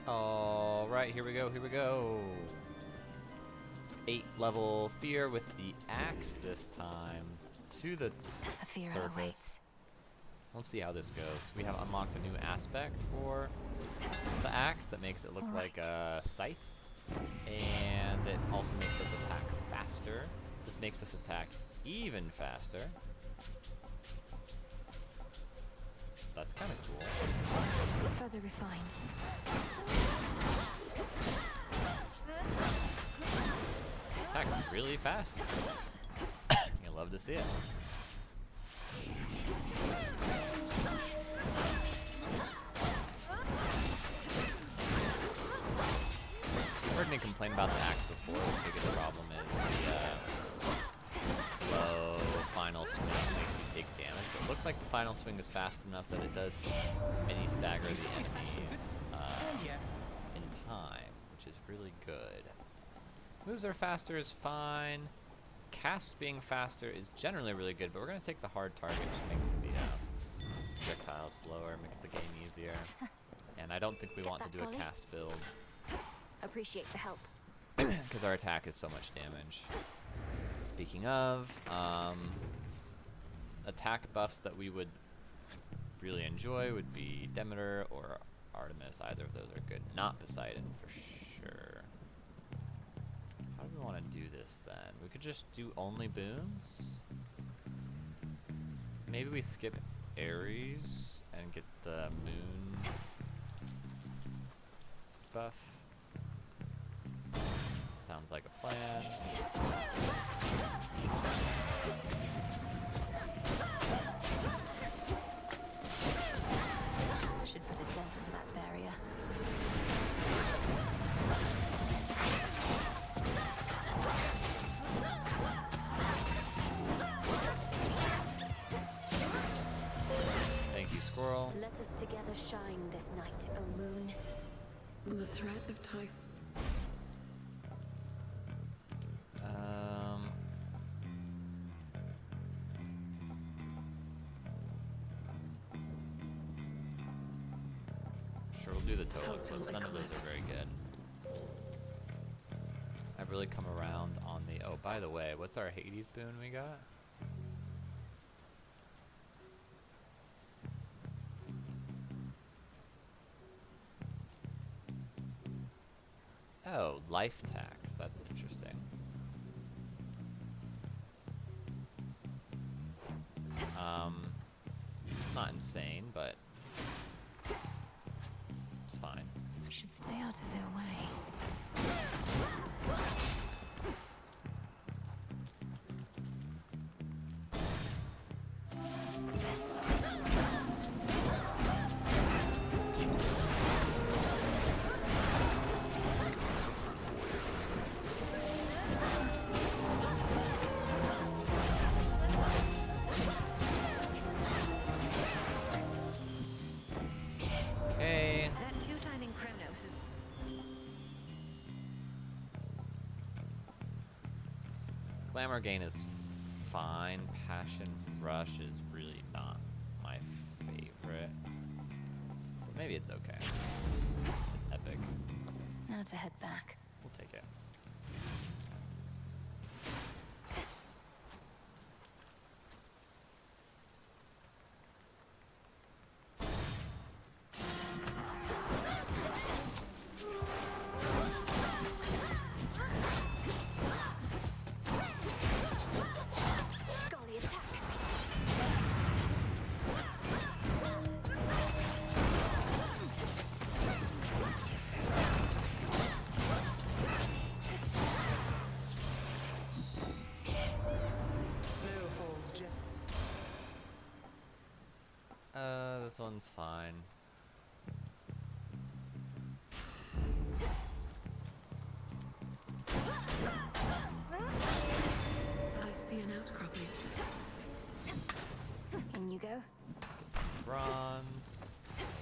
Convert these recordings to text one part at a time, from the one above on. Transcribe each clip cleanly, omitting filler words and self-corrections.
All right, here we go. Here we go. 8 level fear with the axe this time to the surface. Let's see how this goes. We have unlocked a new aspect for the axe that makes it look like a scythe, and it also makes us attack faster. This makes us attack even faster. That's kind of cool. Further refined. Attacks really fast. You love to see it. I've heard me complain about the axe before. The biggest problem is the slow final swing makes you take damage, but it looks like the final swing is fast enough that it does mini stagger the enemies in time, which is really good. Moves are faster is fine. Cast being faster is generally really good, but we're going to take the hard target, which makes the projectiles slower, makes the game easier. And I don't think we want to do a cast build. Appreciate the help. Because our attack is so much damage. Speaking of, attack buffs that we would really enjoy would be Demeter or Artemis. Either of those are good. Not Poseidon for sure. How do we want to do this then? We could just do only boons. Maybe we skip Ares and get the moon buff. Sounds like a plan. Should put a dent into that barrier. Thank you, Squirrel. Let us together shine this night, O moon. The threat of typhoon. Sure, we'll do the total eclipse. None of those are very good. I've really come around on the... Oh, by the way, what's our Hades boon we got? Oh, life tax. That's interesting. It's not insane, but it's fine. We should stay out of their way. That two-timing Chronos is... Glamour gain is fine. Passion rush is really not my favorite. But maybe it's okay. It's epic. Now to head back. We'll take it. Golly, attack! Snowfall's jet. This one's fine. I see an outcropping. In you go. Bronze.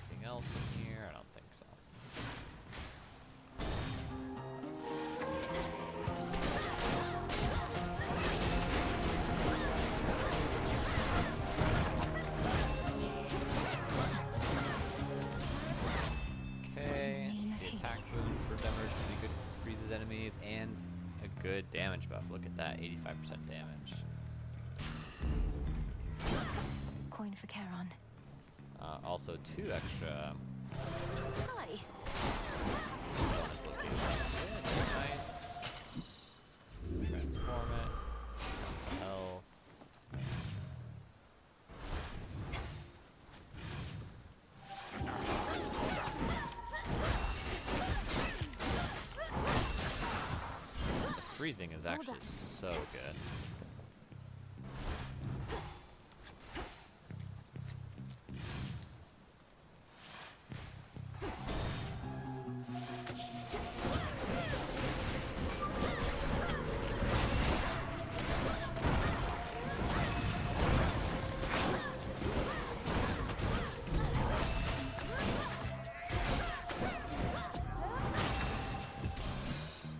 Anything else in here? I don't think so. Okay. In the name of The his enemies, and a good damage buff. Look at that, 85% damage. Coin for Charon. Also 2 extra Hi. bonus locations. Yeah, nice. Transform it. Health. Freezing is actually so good.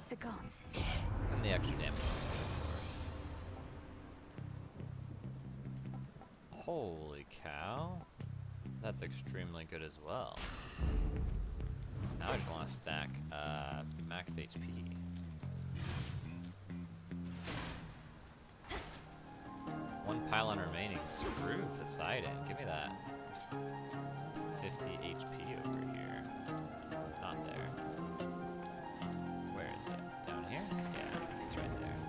The gods. And the extra damage, of course. Holy cow. That's extremely good as well. Now I just want to stack max HP. One pylon remaining. Screw Poseidon. Give me that 50 HP over here. Not there. Where is it? Down here? Yeah, it's right there.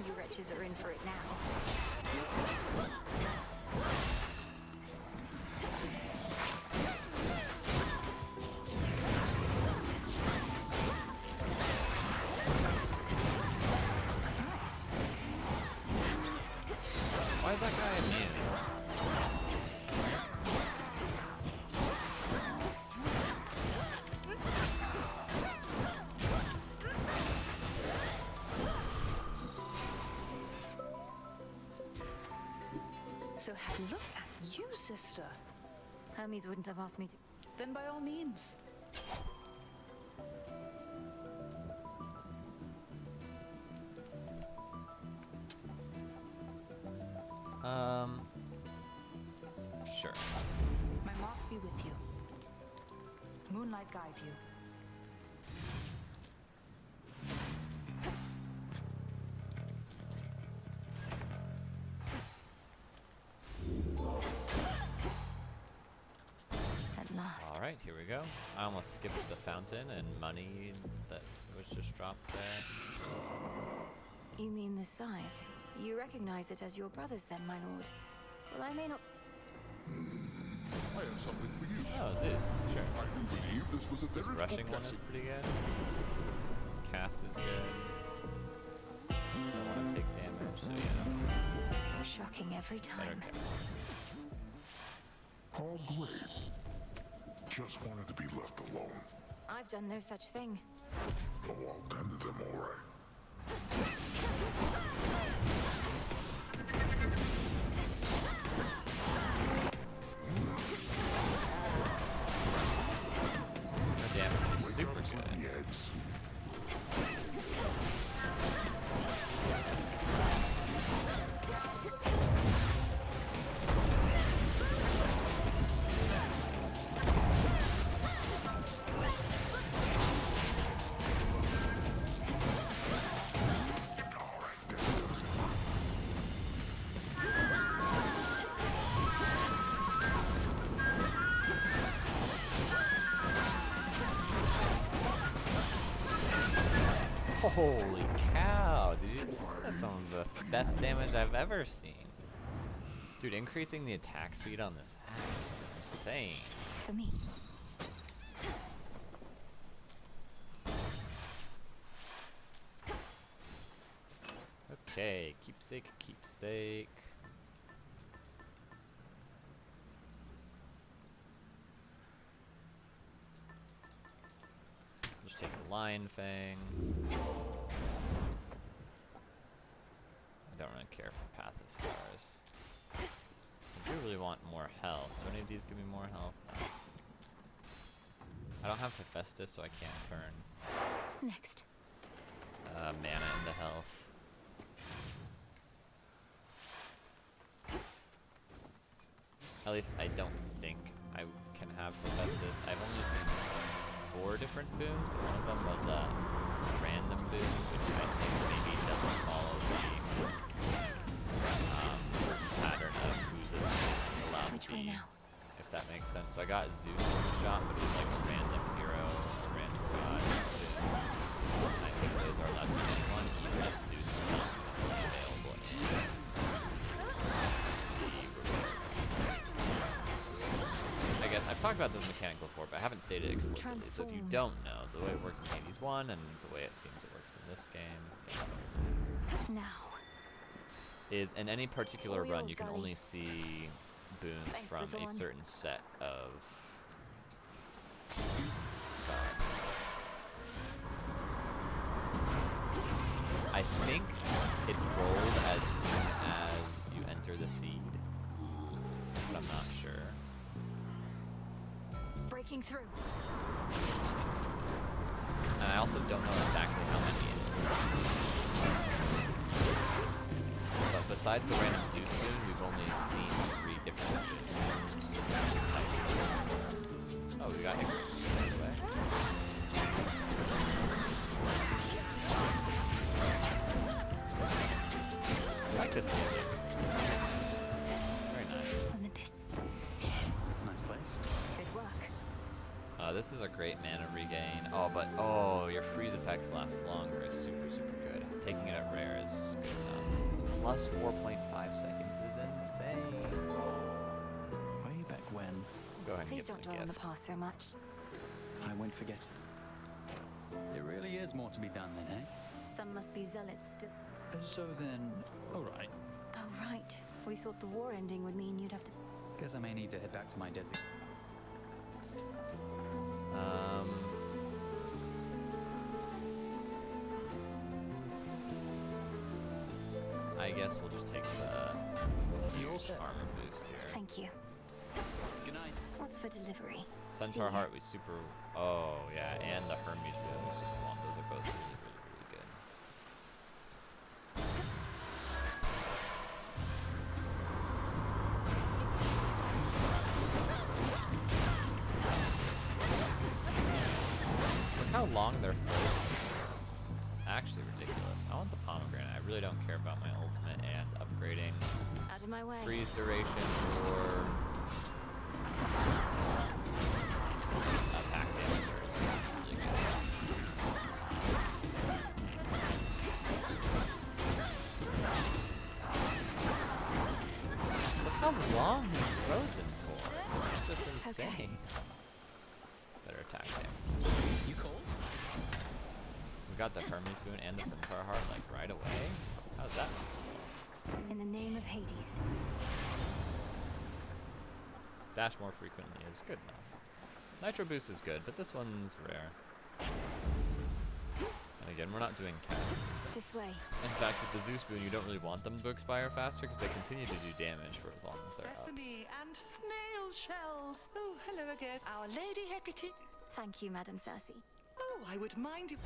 You wretches are in for it now. Why is that guy immune? So look at you, sister. Hermes wouldn't have asked me to. Then by all means. Sure. My mark be with you. Moonlight guide you. At last. Alright, here we go. I almost skipped the fountain and money that was just dropped there. You mean the scythe? You recognize it as your brother's then, my lord. Well, I may not. I have something for you. Oh, Zeus. Sure. I do believe this was a This veritable rushing one is blessing. pretty good. Cast is good. Don't want to take damage, so yeah. Shocking every Better time. cast. All great. Just wanted to be left alone. I've done no such thing. Oh, I'll tend to them all right. The damage is super Get good. the heads. All right, that does it. Holy cow, did you? That's some of the best damage I've ever seen. Dude, increasing the attack speed on this axe is insane. For me. Okay, keepsake, keepsake. Just take the lion fang. I don't really care for Path of Stars. I do really want more health. Do any of these give me more health? No. I don't have Hephaestus, so I can't turn Next. mana into health. At least I don't think I can have Hephaestus. I've only seen 4 different boons, but one of them was a random boon, which I think maybe doesn't follow the pattern of who's allowed Which to way be, now? if that makes sense. So I got Zeus in the shot, but he's like a random hero, a random god boon. And I think those are allowed to be one, even if Zeus is not available in the rewards. I guess I've talked about this mechanic before, but I haven't stated it explicitly. So if you Transform. don't know, the way it works in Hades 1 and the way it seems it works in this game Now. is in any particular All run, yours, you can Gully. only see boons Thanks, from little a one. certain set of gods. I think it's rolled as soon as you enter the seed, but I'm not sure. Breaking through. And I also don't know exactly how many it is. But besides the random Zeus boon, we've only seen 3 different boons types. Oh, we got Icarus, by the way. I like this music. Very nice. Olympus. Nice place. Good work. This is a great mana regain. Oh, but your freeze effects last longer is super, super good. Taking it at rare is good enough. Plus 4.5 seconds is insane. Way back when, Go ahead and Please give don't me dwell a on the gift. past so much. I won't forget it. There really is more to be done then, eh? Some must be zealots still. So then, alright. Oh, right. We thought the war ending would mean you'd have to. Guess I may need to head back to my desert. I guess we'll just take the You all set? armor boost here. Thank you. Good night. What's for delivery? See Centaur ya. Heart we super. Oh yeah, and the Hermes boon we super want. Those are both really, really, really good. Look how long they're frozen. It's actually ridiculous. I want the pomegranate. I really don't care about my ultimate and upgrading Out of my way. freeze duration or attack damage is really good. Look how long he's frozen for. This is just insane. Okay. Better attack damage. You cold? We got the Hermes boon and the Centaur Heart like right away. How's that possible? In the name of Hades. Dash more frequently is good enough. Nitro boost is good, but this one's rare. And again, we're not doing casts. This way. In fact, with the Zeus boon, you don't really want them to expire faster because they continue to do damage for as long as they're up. Sesame and snail shells. Oh, hello again. Our Lady Hecate. Thank you, Madam Cersei. Oh, I would mind if...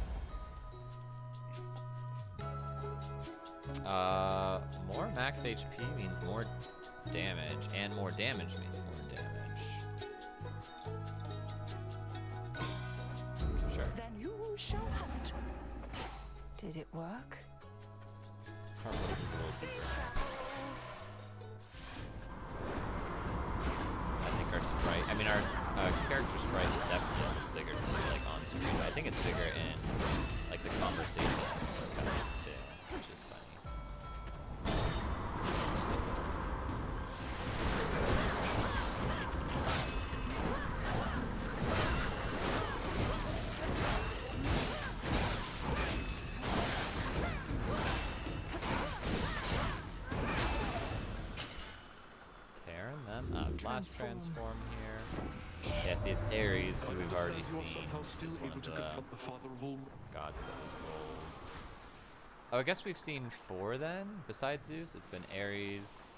More max HP means more damage, and more damage means more damage. Sure. Then you shall have it. Did it work? Harmless is a little deeper. I think our sprite, I mean our character sprite is definitely a little bigger too, like on screen, but I think it's bigger in like the conversation aspects too, which is funny. Tearing them up. Last transform here. Yeah, see, it's Ares, who we've already seen. Is one of the gods that was rolled. Oh, I guess we've seen 4 then, besides Zeus. It's been Ares,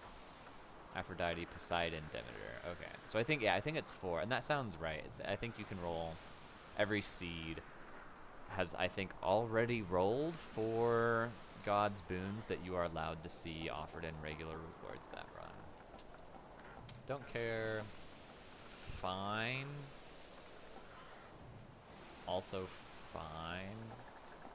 Aphrodite, Poseidon, Demeter. Okay, so I think, yeah, I think it's 4, and that sounds right. I think you can roll, every seed has, I think, already rolled 4 gods' boons that you are allowed to see offered in regular rewards that run. Don't care. Fine. Also fine.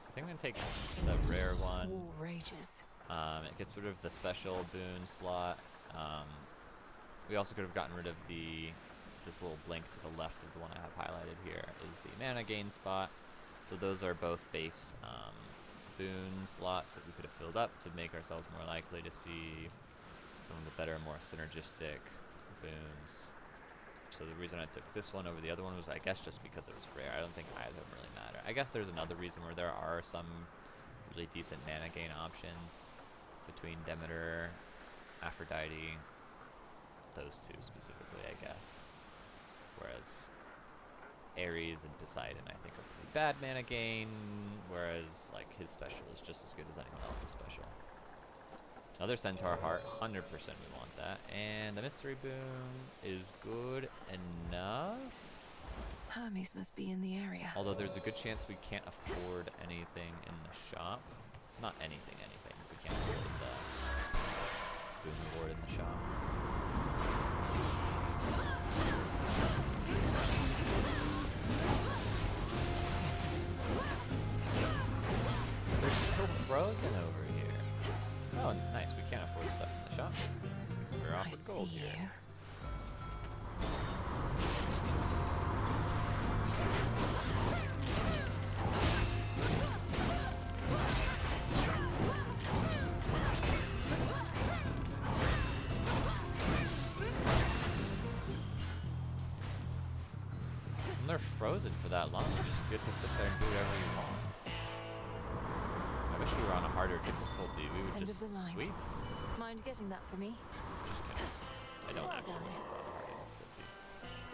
I think I'm gonna take the rare one. War rages. It gets rid of the special boon slot. We also could have gotten rid of this little blink to the left of the one I have highlighted here is the mana gain spot. So those are both base boon slots that we could have filled up to make ourselves more likely to see some of the better, more synergistic boons. So the reason I took this one over the other one was, I guess, just because it was rare. I don't think either of them really matter. I guess there's another reason where there are some really decent mana gain options between Demeter, Aphrodite, those two specifically, I guess. Whereas Ares and Poseidon, I think, are pretty bad mana gain, whereas like his special is just as good as anyone else's special. Another Centaur Heart, 100% we want that. And the Mystery Boon is good enough. Hermes must be in the area. Although there's a good chance we can't afford anything in the shop. Not anything. We can't afford the Boon Reward in the shop. They're still frozen over here. Oh, nice. We can't afford stuff in the shop. We're I offered see gold here. you. When they're frozen for that long, you just get to sit there and do whatever you want. I wish we were on a harder difficulty. We would End just of the line. sweep. Mind getting that for me? Just kidding. I don't actually wish we were on a harder difficulty.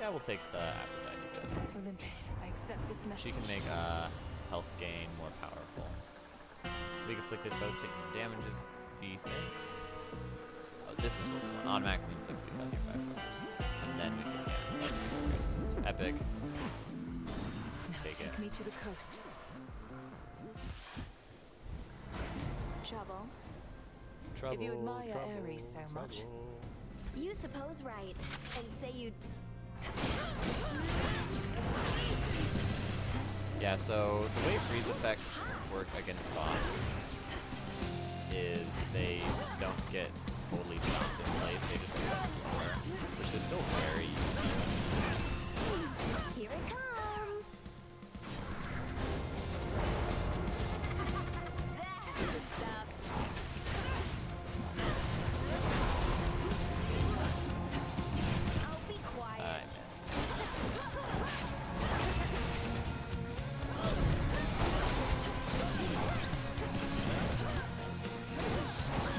Yeah, we'll take the Aphrodite bit. Olympus, I accept this message. She can make health gain more powerful. Weak afflicted foes take more damage is D6. Oh, this is what we want. Automatically inflict weak on nearby foes. And then we can, yeah, that's super good. It's epic. Now Take take it. me to the coast. Trouble? Trouble, If you admire Ares so much. You suppose right, and say you'd... Yeah, so the way freeze effects work against bosses is they don't get totally stopped in place, they just become slower, which is still very useful. Here it comes! That's the stuff! I'll be quiet. I missed.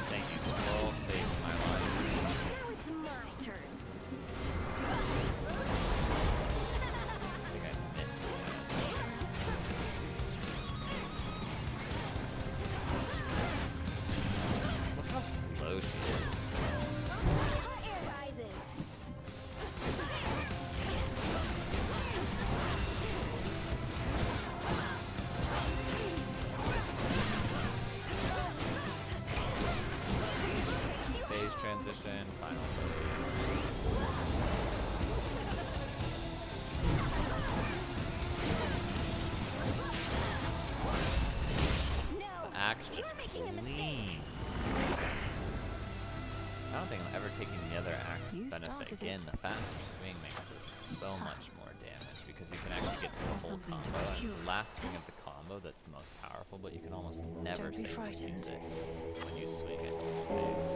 Thank you, Squirrel, saving my life. Now it's my turn. I think I missed. Look how slow she is. Hot air rises. Phase transition, final save. No, The axe you're just making a mistake. clean. I don't think I'm ever taking the other axe You benefit started again. it. The faster swing makes this so much more damage because you can actually get to the whole Something to combo. And procure. the last swing of the combo that's the most powerful, but you can almost never Don't be safely frightened. use it when you swing it in face.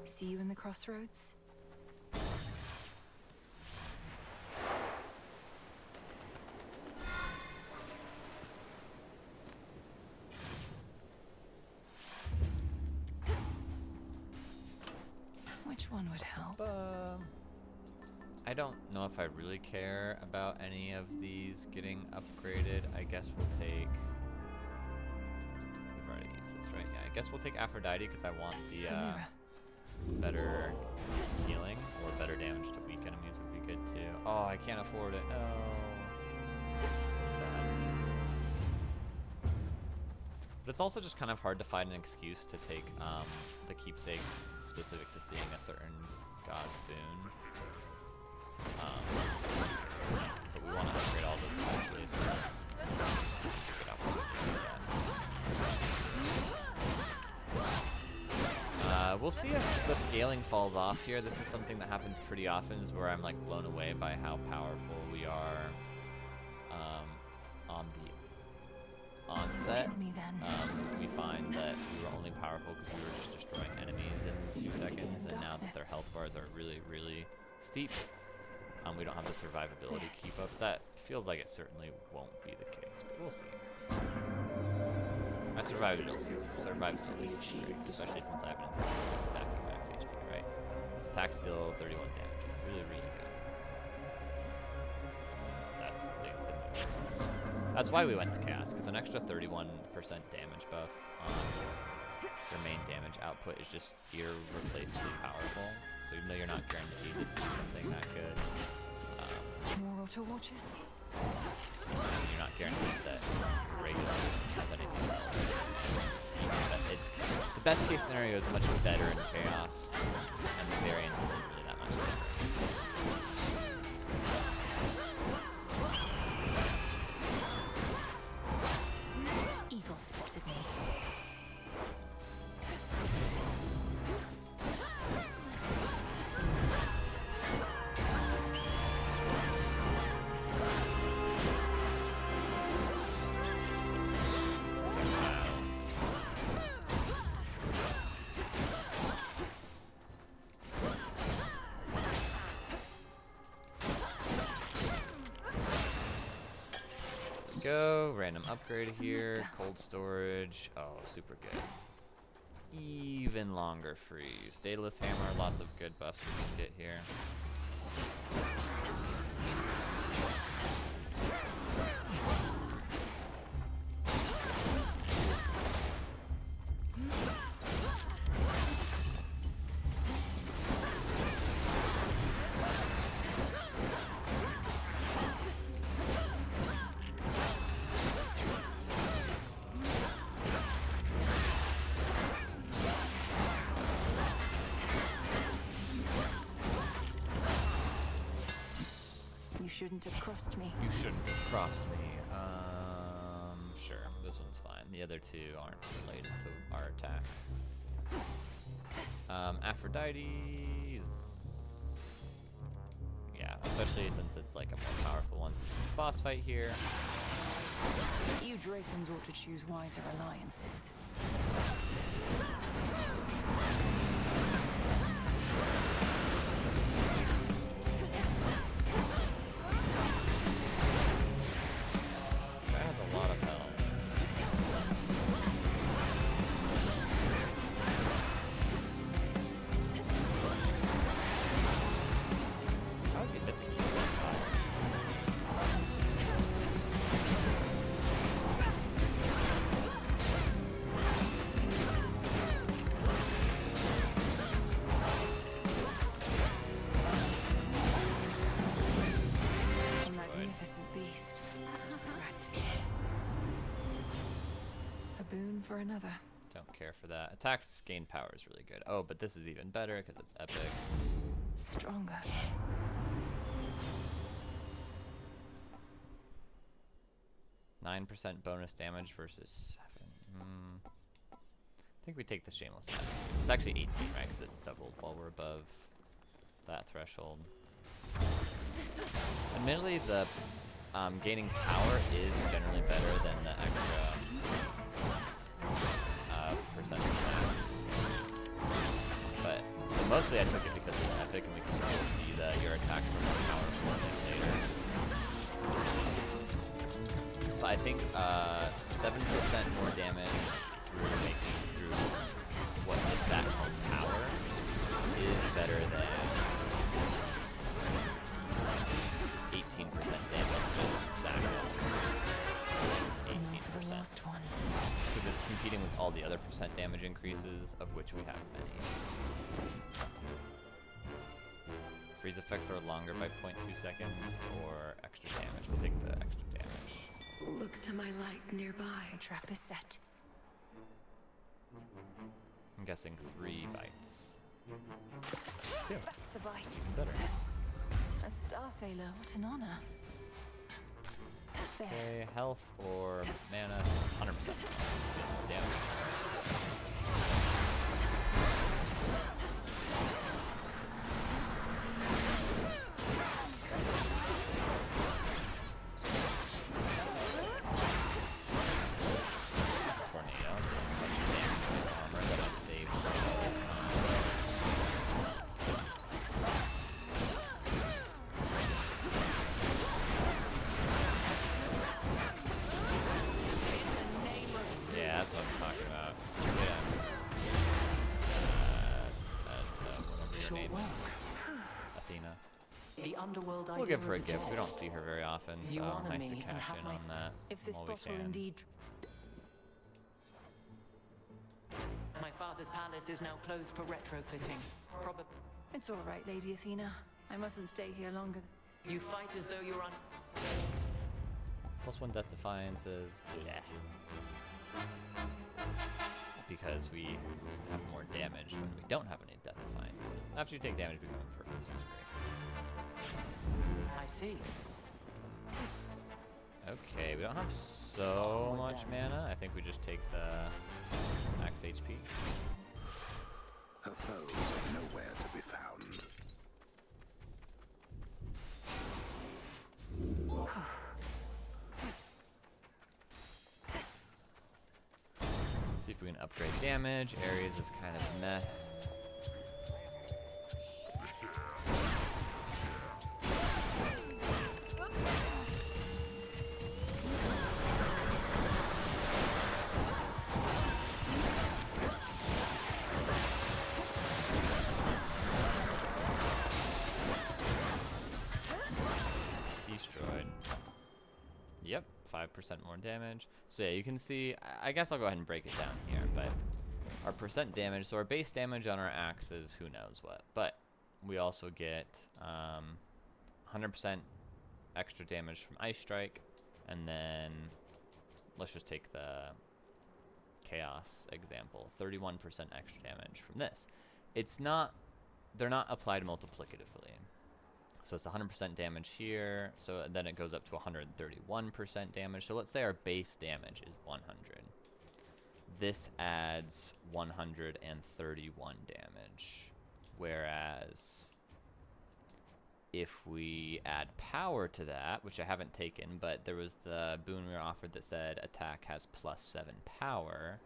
See you in the crossroads? Which one would help? I don't know if I really care about any of these getting upgraded. I guess we'll take... We've already used this, right? Yeah, I guess we'll take Aphrodite because I want the Chimera. better healing or better damage to weak enemies would be good too. Oh, I can't afford it. No. So sad. But it's also just kind of hard to find an excuse to take the keepsakes specific to seeing a certain god's boon. But we want to upgrade all those eventually, so good opportunity to do that. We'll see if the scaling falls off here. This is something that happens pretty often, is where I'm like blown away by how powerful we are on the onset. Me then. We find that we were only powerful because we were just destroying enemies in 2 seconds, and now that their health bars are really, really steep, we don't have the survivability to keep up. That feels like it certainly won't be the case, but we'll see. My survivability is great, especially since I have an incentive to keep stacking max HP, right? Attack steal, 31 damage. Really, really good. That's the move. That's why we went to Chaos, because an extra 31% damage buff on your main damage output is just irreplaceably powerful. So even though you're not guaranteed to see something that good, More auto watches? you're not guaranteed that regular has anything else. But it's the best case scenario is much better in Chaos, and the variance isn't really that much different. Eagle spotted me. Go, random upgrade here, cold storage, oh, super good. Even longer freeze. Daedalus hammer, lots of good buffs we can get here. You shouldn't have crossed me. You shouldn't have crossed me. Sure, this one's fine. The other two aren't related to our attack. Aphrodite's... Yeah, especially since it's like a more powerful one. Boss fight here. You Dracons ought to choose wiser alliances. This guy has a lot of health. How is he missing? A magnificent beast. Not a threat. A boon for another. Don't care for that. Attacks gain power is really good. Oh, but this is even better because it's epic. Stronger. Nine % bonus damage versus 7. I think we take the shameless test. It's actually 18, right? Because it's doubled while we're above that threshold. Admittedly, the gaining power is generally better than the extra percentage damage. But so mostly I took it because it's epic, and we can still see that your attacks are more powerful than later. But I think 7% more damage through what the stat called power is better than 18% damage just stacked. 18%. Last one. Because it's competing with all the other percent damage increases, of which we have many. Freeze effects are longer by 0.2 seconds, or extra damage. We'll take the extra damage. Look to my light nearby. The trap is set. I'm guessing 3 bites. 2. That's a bite. Better. A star sailor, what an honor. There. Okay, health or mana, 100%. Damage. Tornado. Armor that I've saved for all this time. Yeah, that's what I'm talking about. Yeah. Whatever your Short name work. is. Athena. The underworld We'll idea give her a of gift. We don't reject. see her very often, You so honor nice to me and cash have in my- on that. If this while we bottle can. indeed. My father's palace is now closed for retrofitting. Probably. It's all right, Lady Athena. I mustn't stay here longer. You fight as though you're on. +1 death defiances. Bleh. Because we have more damage when we don't have any death defiances. After you take damage, become impervious, which is great. I see. Okay, we don't have so much mana. I think we just take the max HP. Her foes are nowhere to be found. See if we can upgrade damage. Ares is kind of meh. Destroyed. Yep, 5% more damage. So yeah, you can see, I guess I'll go ahead and break it down here, but our percent damage, so our base damage on our axe is who knows what, but we also get 100% extra damage from Ice Strike, and then let's just take the Chaos example, 31% extra damage from this. It's not, they're not applied multiplicatively. So it's 100% damage here, so then it goes up to 131% damage. So let's say our base damage is 100. This adds 131 damage. Whereas if we add power to that, which I haven't taken, but there was the boon we were offered that said attack has +7 power,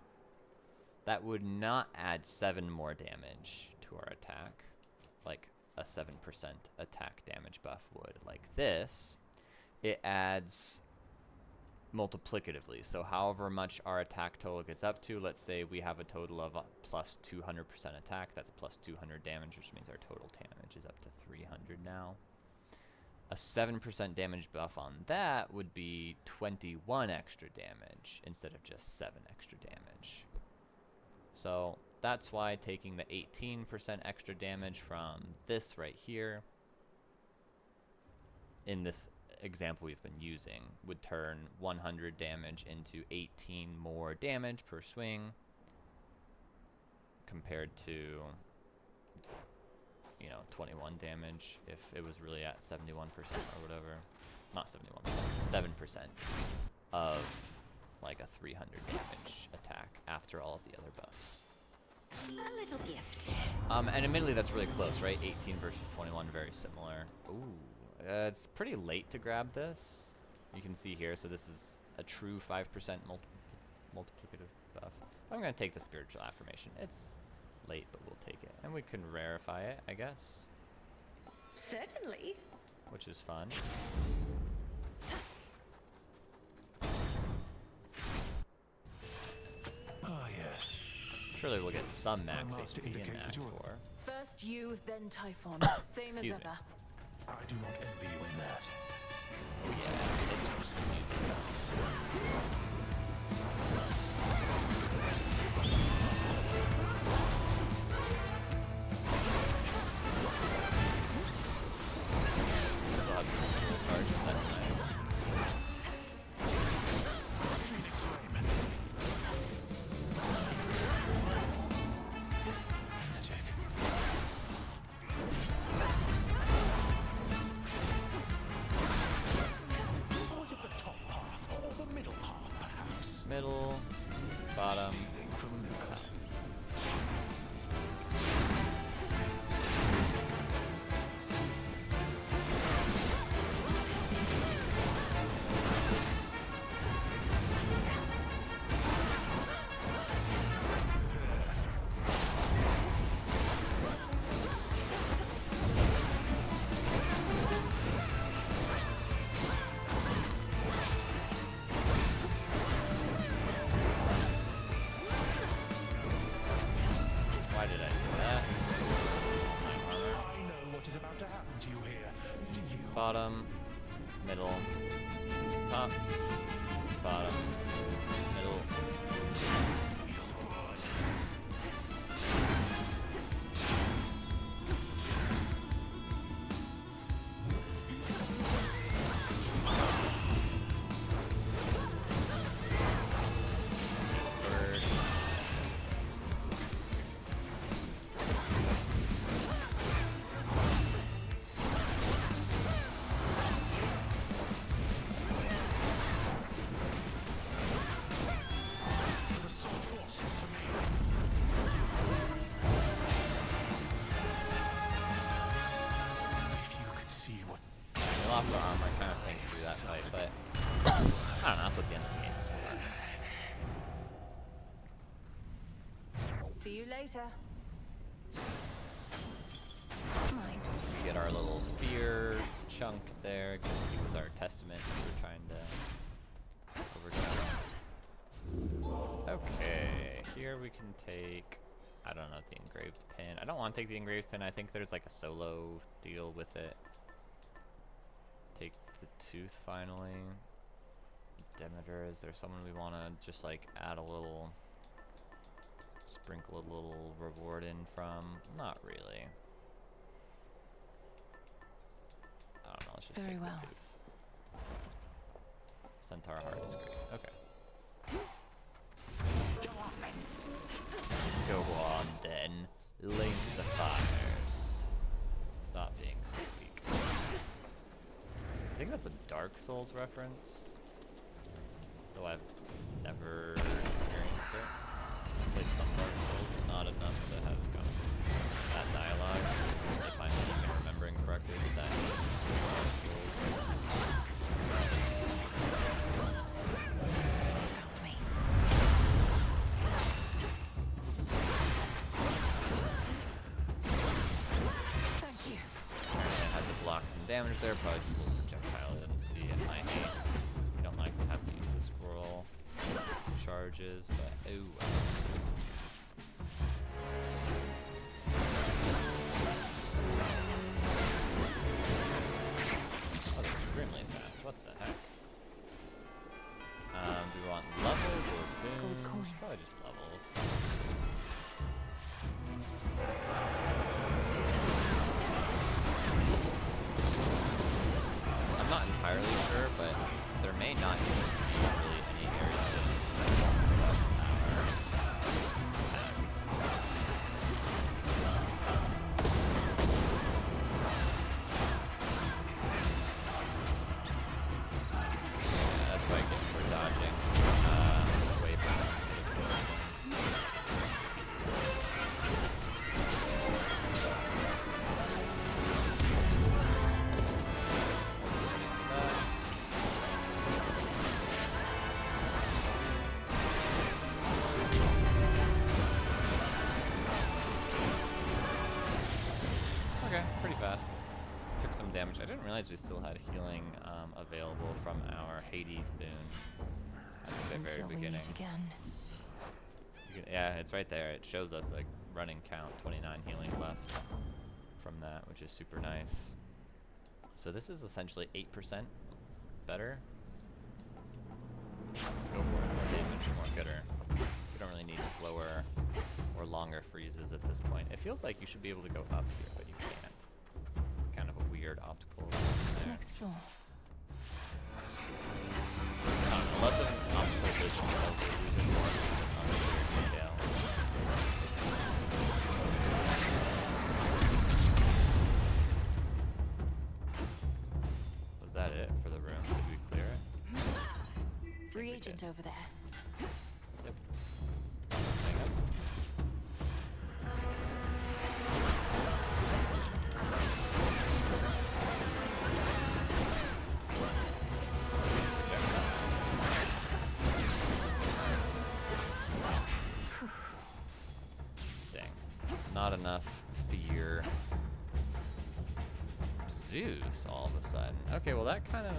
that would not add 7 more damage to our attack, like a 7% attack damage buff would. Like this, it adds multiplicatively. So however much our attack total gets up to, let's say we have a total of plus 200% attack, that's plus 200 damage, which means our total damage is up to 300 now. A 7% damage buff on that would be 21 extra damage instead of just 7 extra damage. So that's why taking the 18% extra damage from this right here, in this example we've been using, would turn 100 damage into 18 more damage per swing, compared to, you know, 21 damage if it was really at 71% or whatever. Not 71%, 7% of like a 300 damage attack after all of the other buffs. A little gift. And admittedly that's really close, right? 18 versus 21, very similar. Ooh, it's pretty late to grab this. You can see here, so this is a true 5% multiplicative buff. I'm gonna take the spiritual affirmation. It's late, but we'll take it. And we can rarefy it, I guess, Certainly. which is fun. Ah, yes. Surely we'll get some max master HP in indicates Act that you are- 4. First you, then Typhon. Same as Excuse me. ever. I do not envy you in that. Yeah, it's easy enough. Also have some spirit charges, that's nice. Phoenix Flame. middle, bottom, top. Why did I do that? My armor. I know what is about to happen to you here. Do you? Bottom, middle, top, bottom, middle. Bird. If you could see what We lost our armor, kind of thinking through that fight, but I don't know, that's what the end of the game is about. See you later. Mine. We get our little fear chunk there, because he was our testament we were trying to overcome. Okay, here we can take, I don't know, the engraved pin. I don't want to take the engraved pin, I think there's like a solo deal with it. Take the tooth finally. Demeter, is there someone we want to just like add a little, sprinkle a little reward in from? Not really. I don't know, let's just Very take well. the tooth. Centaur heart is great. Okay. Go on then. Lanes the fires. Stop being so weak. I think that's a Dark Souls reference. Though I've never experienced it. Played some Dark Souls, but not enough to have gotten that dialogue. If I'm even remembering correctly, that that is Dark Souls. Found me. Thank you. I had to block some damage there, probably just a little projectile I didn't see in my haste. You don't like to have to use the scroll charges, but oh well. Oh, they're extremely fast. What the heck? Do we want levels or boons? Gold coins. Probably just levels. I'm not entirely sure, but there may not be really any areas of our attack. Yeah, that's what I get for dodging away from that instead of closing. Okay, pretty fast. Took some damage. I didn't realize we still had healing available from our Hades boon at the very Until we beginning. meet again. Yeah, it's right there. It shows us a running count, 29 healing left from that, which is super nice. So this is essentially 8% better. Let's go for it. More damage, more gooder. We don't really need slower or longer freezes at this point. It feels like you should be able to go up here, but you can't. Kind of a weird optical there. Next floor. Unless an optical vision of the illusion more on the weird detail. Was that it for the room? Did we clear it? Reagent over there. enough fear. Zeus, all of a sudden. Okay, well that kind of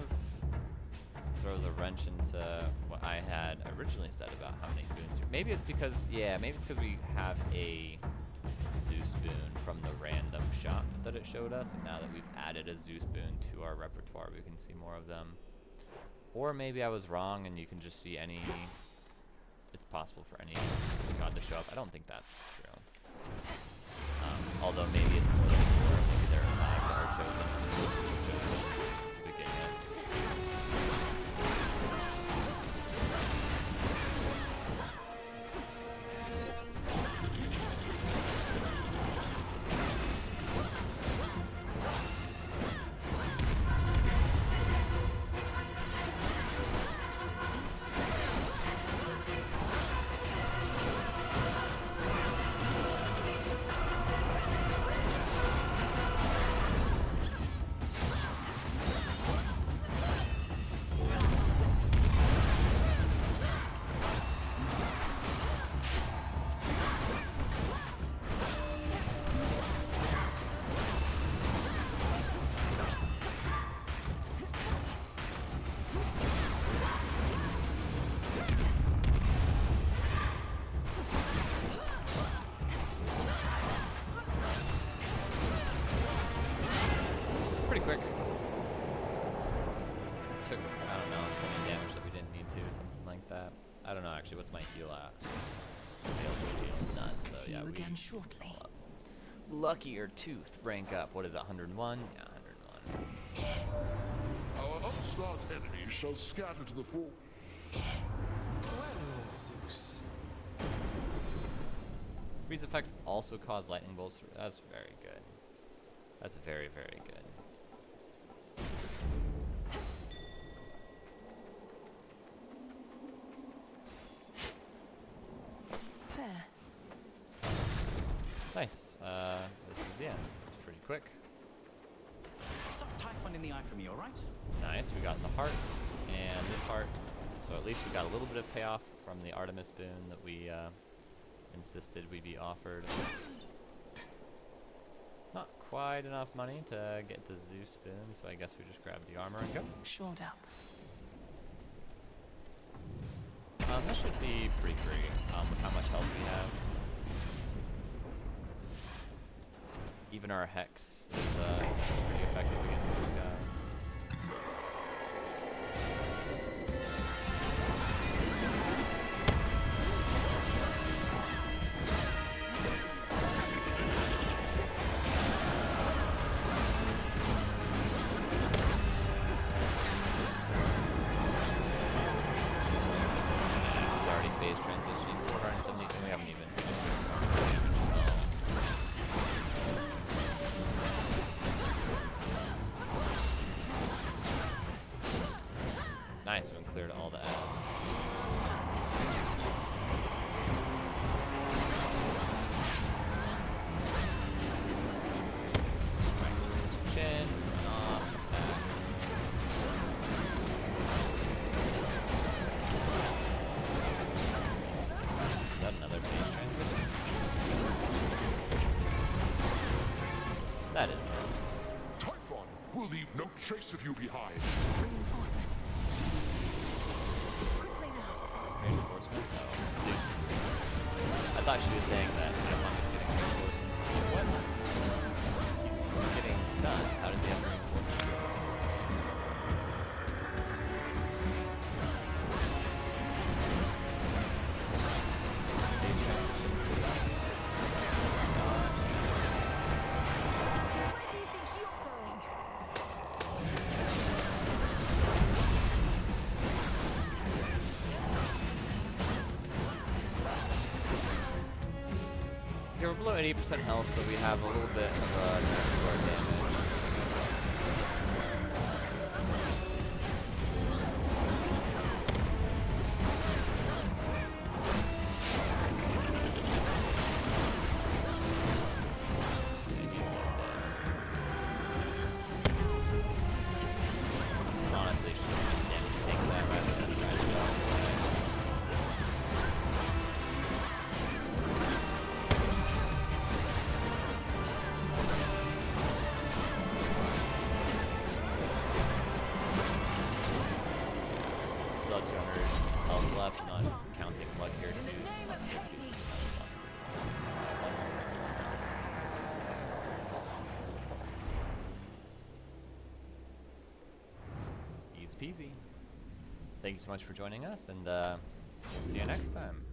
throws a wrench into what I had originally said about how many boons. Maybe it's because, yeah, maybe it's because we have a Zeus boon from the random shop that it showed us, and now that we've added a Zeus boon to our repertoire, we can see more of them. Or maybe I was wrong and you can just see any, it's possible for any god to show up. I don't think that's true. Although maybe it's more than 4, maybe there are 5 that are chosen, and Zeus was chosen to begin with. Pretty quick. Took, I don't know, 20 damage that we didn't need to, something like that. I don't know actually, what's my heal at? None, so See yeah, you we again shortly. Luckier Tooth, rank up. What is it, 101? Yeah, 101. Our upstart enemies shall scatter to the full. Well, Zeus. Freeze effects also cause lightning bolts. That's very good. That's very, very good. There. Nice. This is the end. It's pretty quick. Some Typhon in the eye for me, alright? Nice. We got the heart and this heart. So at least we got a little bit of payoff from the Artemis boon that we insisted we be offered. Not quite enough money to get the Zeus boon, so I guess we just grab the armor and go. Shored up. This should be pretty free with how much health we have. Even our Hex is pretty effective against this guy. He's already phase transitioning 470, and we haven't even nice, we cleared all the ads. Chin, off, back. Is that another phase transition? That is though. Typhon will leave no trace of you behind. Reinforcements. Quickly now. Reinforcements? No. Zeus is the reinforcements. I thought she was saying that Typhon was getting reinforcements. What? He's getting stunned. How does he have reinforcements? Phase transition. Where do you think you're going? Okay, we're below 80% health, so we have a little bit of nerf to our damage. Yeah, he's so dead. Honestly, should have damage take that rather than try to go all the way. easy. Thank you so much for joining us, and see you next time.